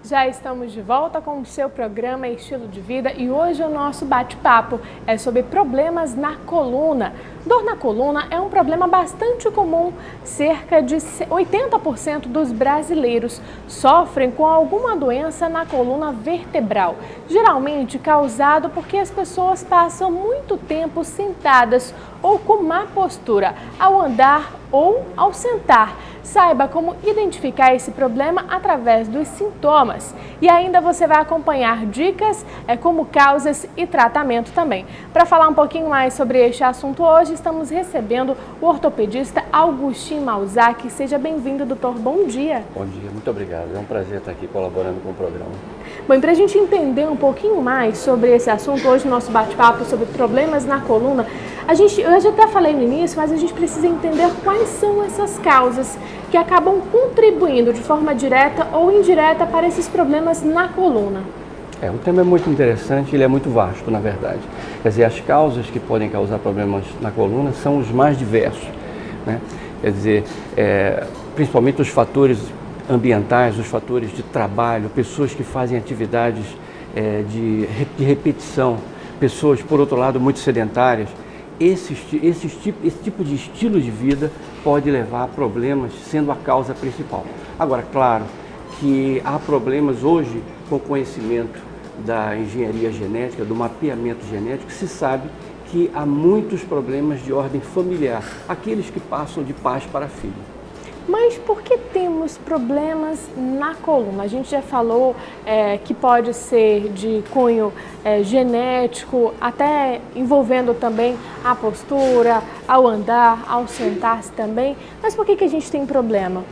Já estamos de volta com o seu programa Estilo de Vida e hoje o nosso bate-papo é sobre problemas na coluna. Dor na coluna é um problema bastante comum. Cerca de 80% dos brasileiros sofrem com alguma doença na coluna vertebral, geralmente causado porque as pessoas passam muito tempo sentadas ou com má postura ao andar ou ao sentar. Saiba como identificar esse problema através dos sintomas e ainda você vai acompanhar dicas como causas e tratamento também. Para falar um pouquinho mais sobre este assunto hoje, estamos recebendo o ortopedista Augustin Malzak. Seja bem-vindo, doutor. Bom dia. Bom dia, muito obrigado. É um prazer estar aqui colaborando com o programa. Bom, para a gente entender um pouquinho mais sobre esse assunto, hoje no nosso bate-papo sobre problemas na coluna, eu já até falei no início, mas a gente precisa entender quais são essas causas que acabam contribuindo de forma direta ou indireta para esses problemas na coluna. O tema é muito interessante, ele é muito vasto, na verdade. Quer dizer, as causas que podem causar problemas na coluna são os mais diversos, né? Quer dizer, principalmente os fatores ambientais, os fatores de trabalho, pessoas que fazem atividades de repetição, pessoas, por outro lado, muito sedentárias. Esse tipo de estilo de vida pode levar a problemas, sendo a causa principal. Agora, claro que há problemas hoje com o conhecimento da engenharia genética, do mapeamento genético, se sabe que há muitos problemas de ordem familiar, aqueles que passam de pais para filho. Mas por que temos problemas na coluna? A gente já falou que pode ser de cunho genético, até envolvendo também a postura, ao andar, ao sentar-se também. Mas por que a gente tem problema?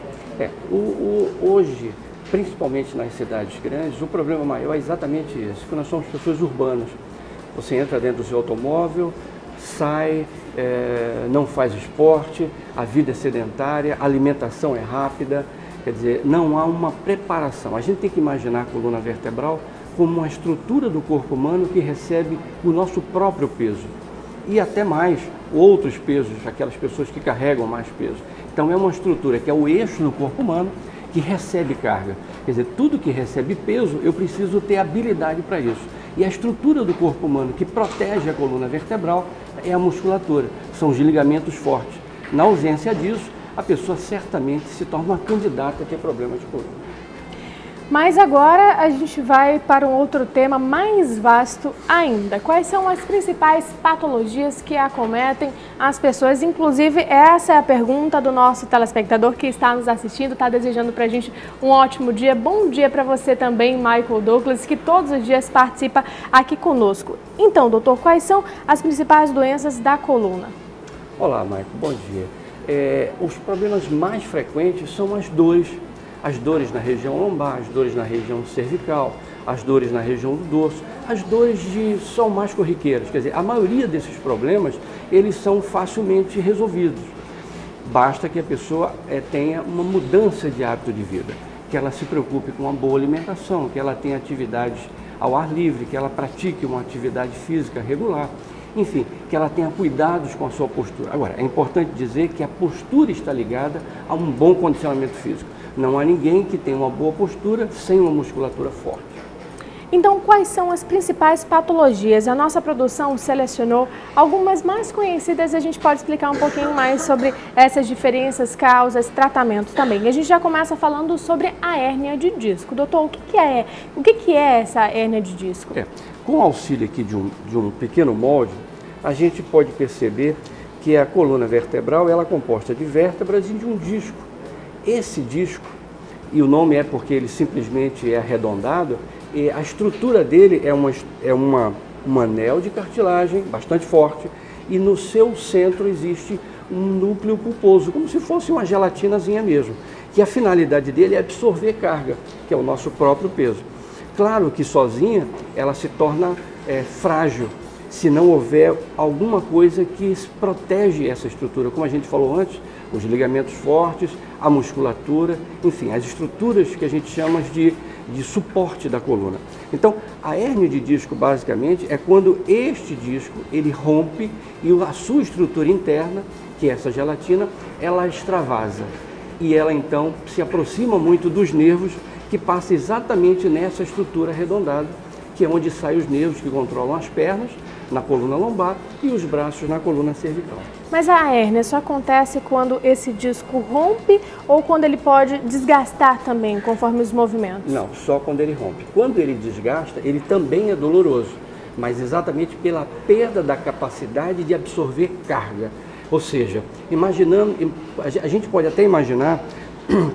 Hoje, principalmente nas cidades grandes, o problema maior é exatamente esse, que nós somos pessoas urbanas. Você entra dentro do seu automóvel, sai, não faz esporte, a vida é sedentária, a alimentação é rápida, quer dizer, não há uma preparação. A gente tem que imaginar a coluna vertebral como uma estrutura do corpo humano que recebe o nosso próprio peso e até mais outros pesos, aquelas pessoas que carregam mais peso. Então é uma estrutura que é o eixo do corpo humano que recebe carga. Quer dizer, tudo que recebe peso, eu preciso ter habilidade para isso. E a estrutura do corpo humano que protege a coluna vertebral é a musculatura, são os ligamentos fortes. Na ausência disso, a pessoa certamente se torna uma candidata a ter problemas de coluna. Mas agora a gente vai para um outro tema mais vasto ainda. Quais são as principais patologias que acometem as pessoas? Inclusive, essa é a pergunta do nosso telespectador que está nos assistindo, está desejando para a gente um ótimo dia. Bom dia para você também, Michael Douglas, que todos os dias participa aqui conosco. Então, doutor, quais são as principais doenças da coluna? Olá, Michael, bom dia. Os problemas mais frequentes são as dores na região lombar, as dores na região cervical, as dores na região do dorso, as dores são mais corriqueiras. Quer dizer, a maioria desses problemas, eles são facilmente resolvidos. Basta que a pessoa tenha uma mudança de hábito de vida, que ela se preocupe com uma boa alimentação, que ela tenha atividades ao ar livre, que ela pratique uma atividade física regular. Enfim, que ela tenha cuidados com a sua postura. Agora, é importante dizer que a postura está ligada a um bom condicionamento físico. Não há ninguém que tenha uma boa postura sem uma musculatura forte. Então, quais são as principais patologias? A nossa produção selecionou algumas mais conhecidas e a gente pode explicar um pouquinho mais sobre essas diferenças, causas, tratamentos também. A gente já começa falando sobre a hérnia de disco. Doutor, o que é essa hérnia de disco? Com o auxílio aqui de um pequeno molde, a gente pode perceber que a coluna vertebral ela é composta de vértebras e de um disco. Esse disco, e o nome é porque ele simplesmente é arredondado, e a estrutura dele é um anel de cartilagem bastante forte e no seu centro existe um núcleo pulposo, como se fosse uma gelatinazinha mesmo, que a finalidade dele é absorver carga, que é o nosso próprio peso. Claro que sozinha ela se torna frágil, se não houver alguma coisa que protege essa estrutura, como a gente falou antes, os ligamentos fortes, a musculatura, enfim, as estruturas que a gente chama de de suporte da coluna. Então, a hérnia de disco, basicamente, é quando este disco ele rompe e a sua estrutura interna, que é essa gelatina, ela extravasa. E ela, então, se aproxima muito dos nervos, que passa exatamente nessa estrutura arredondada, que é onde saem os nervos que controlam as pernas, na coluna lombar, e os braços na coluna cervical. Mas a hérnia só acontece quando esse disco rompe ou quando ele pode desgastar também, conforme os movimentos? Não, só quando ele rompe. Quando ele desgasta, ele também é doloroso, mas exatamente pela perda da capacidade de absorver carga. Ou seja, imaginando, a gente pode até imaginar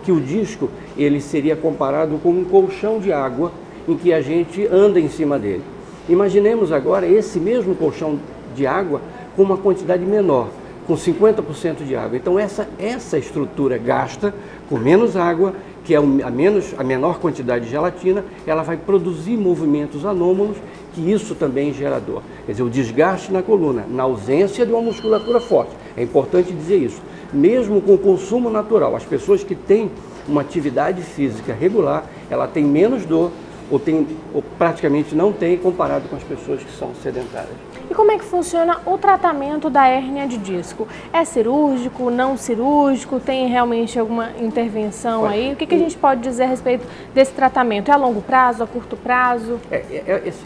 que o disco ele seria comparado com um colchão de água em que a gente anda em cima dele. Imaginemos agora esse mesmo colchão de água com uma quantidade menor, com 50% de água. Então essa estrutura gasta com menos água, que é a menor quantidade de gelatina, ela vai produzir movimentos anômalos, que isso também gera dor. Quer dizer, o desgaste na coluna, na ausência de uma musculatura forte. É importante dizer isso. Mesmo com o consumo natural, as pessoas que têm uma atividade física regular, ela tem menos dor, ou praticamente não tem, comparado com as pessoas que são sedentárias. E como é que funciona o tratamento da hérnia de disco? É cirúrgico, não cirúrgico? Tem realmente alguma intervenção aí? O que a gente pode dizer a respeito desse tratamento? É a longo prazo, a curto prazo?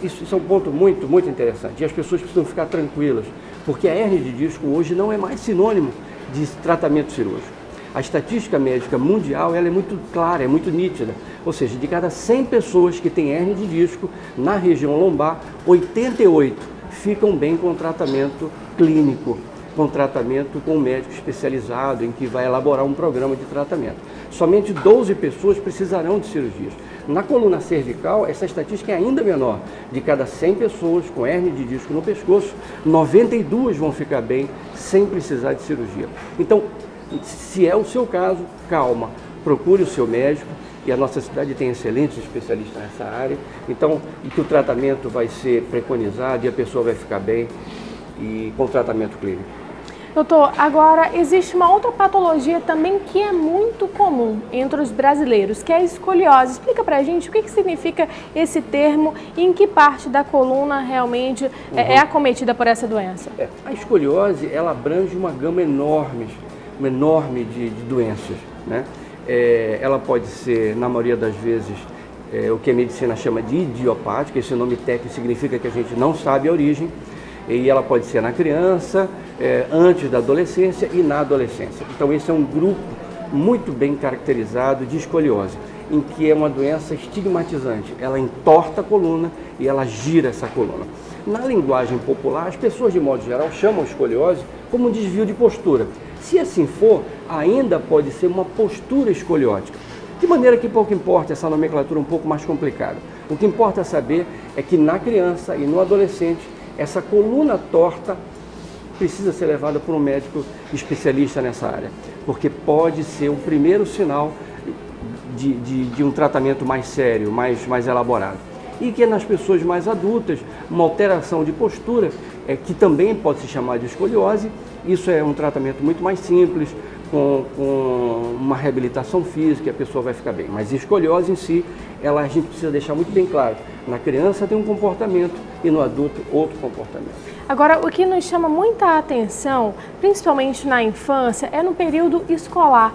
Isso é um ponto muito, muito interessante. E as pessoas precisam ficar tranquilas, porque a hérnia de disco hoje não é mais sinônimo de tratamento cirúrgico. A estatística médica mundial ela é muito clara, é muito nítida. Ou seja, de cada 100 pessoas que têm hérnia de disco na região lombar, 88 ficam bem com tratamento clínico, com tratamento com um médico especializado em que vai elaborar um programa de tratamento. Somente 12 pessoas precisarão de cirurgias. Na coluna cervical, essa estatística é ainda menor. De cada 100 pessoas com hérnia de disco no pescoço, 92 vão ficar bem sem precisar de cirurgia. Então, se é o seu caso, calma, procure o seu médico, e a nossa cidade tem excelentes especialistas nessa área, então que o tratamento vai ser preconizado e a pessoa vai ficar bem e com tratamento clínico. Doutor, agora existe uma outra patologia também que é muito comum entre os brasileiros, que é a escoliose. Explica pra gente o que significa esse termo e em que parte da coluna realmente é acometida por essa doença. A escoliose, ela abrange uma gama enorme de doenças, né? Ela pode ser, na maioria das vezes, o que a medicina chama de idiopática. Esse nome técnico significa que a gente não sabe a origem, e ela pode ser na criança, antes da adolescência e na adolescência. Então esse é um grupo muito bem caracterizado de escoliose, em que é uma doença estigmatizante. Ela entorta a coluna e ela gira essa coluna. Na linguagem popular, as pessoas de modo geral chamam a escoliose como um desvio de postura. Se assim for, ainda pode ser uma postura escoliótica. De maneira que pouco importa essa nomenclatura um pouco mais complicada. O que importa saber é que na criança e no adolescente, essa coluna torta precisa ser levada por um médico especialista nessa área, porque pode ser o primeiro sinal de um tratamento mais sério, mais elaborado. E que nas pessoas mais adultas, uma alteração de postura, que também pode se chamar de escoliose. Isso é um tratamento muito mais simples, com uma reabilitação física, a pessoa vai ficar bem. Mas a escoliose em si, a gente precisa deixar muito bem claro. Na criança tem um comportamento e no adulto outro comportamento. Agora, o que nos chama muita atenção, principalmente na infância, é no período escolar.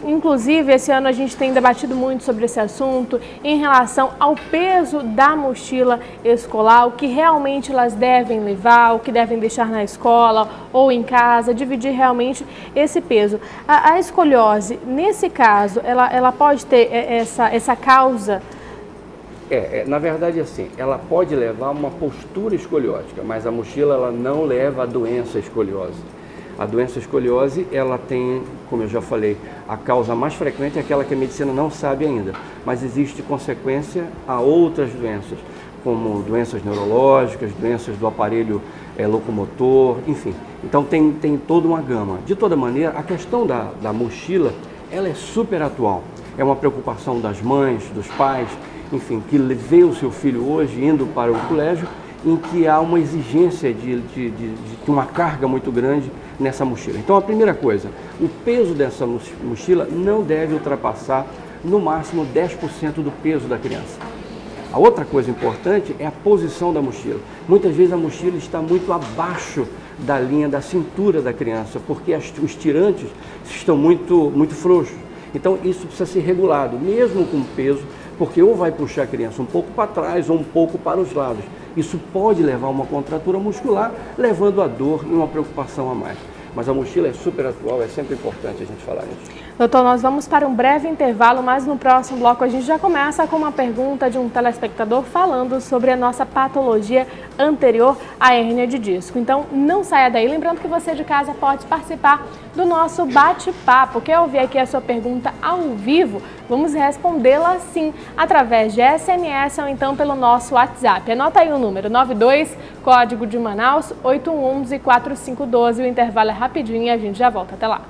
Inclusive, esse ano a gente tem debatido muito sobre esse assunto em relação ao peso da mochila escolar, o que realmente elas devem levar, o que devem deixar na escola ou em casa, dividir realmente esse peso. A escoliose, nesse caso, ela pode ter essa causa? Na verdade, assim, ela pode levar a uma postura escoliótica, mas a mochila ela não leva a doença escoliose. A doença escoliose, ela tem, como eu já falei, a causa mais frequente é aquela que a medicina não sabe ainda, mas existe consequência a outras doenças, como doenças neurológicas, doenças do aparelho locomotor, enfim. Então tem toda uma gama. De toda maneira, a questão da mochila, ela é super atual. É uma preocupação das mães, dos pais, enfim, que vê o seu filho hoje indo para o colégio, em que há uma exigência de uma carga muito grande nessa mochila. Então, a primeira coisa, o peso dessa mochila não deve ultrapassar no máximo 10% do peso da criança. A outra coisa importante é a posição da mochila. Muitas vezes a mochila está muito abaixo da linha da cintura da criança, porque os tirantes estão muito frouxos. Então isso precisa ser regulado, mesmo com peso, porque ou vai puxar a criança um pouco para trás ou um pouco para os lados. Isso pode levar a uma contratura muscular, levando a dor e uma preocupação a mais. Mas a mochila é super atual, é sempre importante a gente falar isso. Doutor, nós vamos para um breve intervalo, mas no próximo bloco a gente já começa com uma pergunta de um telespectador falando sobre a nossa patologia anterior à hérnia de disco. Então não saia daí, lembrando que você de casa pode participar do nosso bate-papo. Quer ouvir aqui a sua pergunta ao vivo? Vamos respondê-la sim, através de SMS ou então pelo nosso WhatsApp. Anota aí o número 92, código de Manaus, 8111-4512. O intervalo é rapidinho e a gente já volta. Até lá.